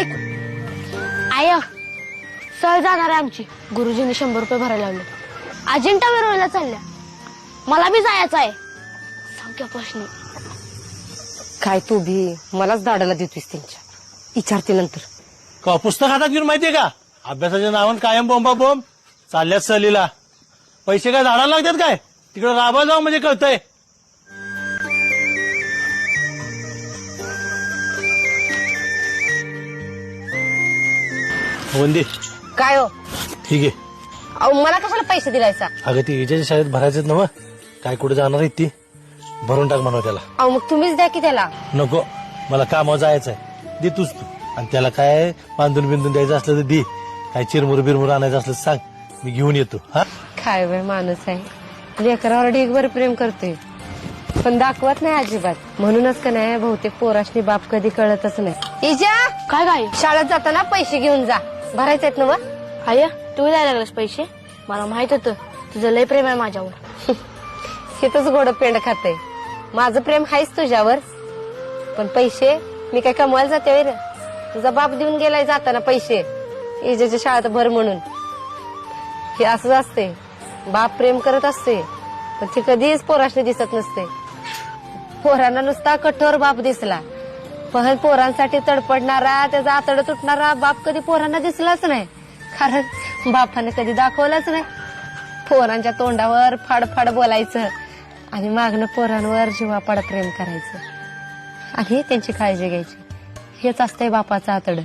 ऐक आय सहल जाणार आहे आमची. गुरुजींनी 100 रुपये भरायला लावले. अजिंठा वेरूळला चालल्या. मला बी जायचं आहे. सांग प्रश्न काय तू भी मलाच दाडाला देतोस त्यांच्या. विचारते नंतर. का पुस्तक हातात घेऊन माहितीये का अभ्यासाच्या नावानं कायम बोंबा बोंब चालल्यात सहलीला. पैसे काय झाडाला लागतात काय तिकडे राबा जाऊ म्हणजे कळतंय. वंदी काय हो ठीक आहे. अहो मला कशाला पैसे दिलायचा. अगं ती हिच्याच्या शाळेत भरायचेत ना मग काय कुठे जाणार आहे ती भरून टाक म्हणा त्याला. अहो मग तुम्हीच द्या की त्याला. नको मला कामावर जायचंय दे तूच तू. आणि त्याला काय बांधून बिंदून द्यायचं असलं तर दे. काय चिरमुर बिरमुर आणायचं असलं तर सांग मी घेऊन येतो. हा काय बाय माणूस आहे. लेकरावर ढीगभर प्रेम करतोय पण दाखवत नाही अजिबात. म्हणूनच का नाही बहुतेक पोराशनी बाप कधी कळतच नाही. इजा काय काय शाळेत जाताना पैसे घेऊन जा. भरायचे आहेत ना व. आय तू द्यायला लागलास पैसे. मला माहित होतं तुझं लय प्रेम आहे माझ्यावर. हेच गोड पेंड खाते. माझं प्रेम आहेच तुझ्यावर पण पैसे मी काय कमवायला जाते होय रे. तुझा बाप देऊन गेलाय जाताना पैसे इजेच्या शाळेत भर म्हणून. हे असंच असते. बाप प्रेम करत असते पण ते कधीच पोराशने दिसत नसते. पोरांना नुसता कठोर बाप दिसला पण पोरांसाठी तडपडणारा त्याचा आतड तुटणारा बाप कधी पोरांना दिसलाच नाही. कारण बापाने कधी दाखवलाच नाही. पोरांच्या तोंडावर फाडफाड बोलायचं आणि मागणं पोरांवर जीवापाड प्रेम करायचं आणि त्यांची काळजी घ्यायची. हेच असतंय बापाचं आतड.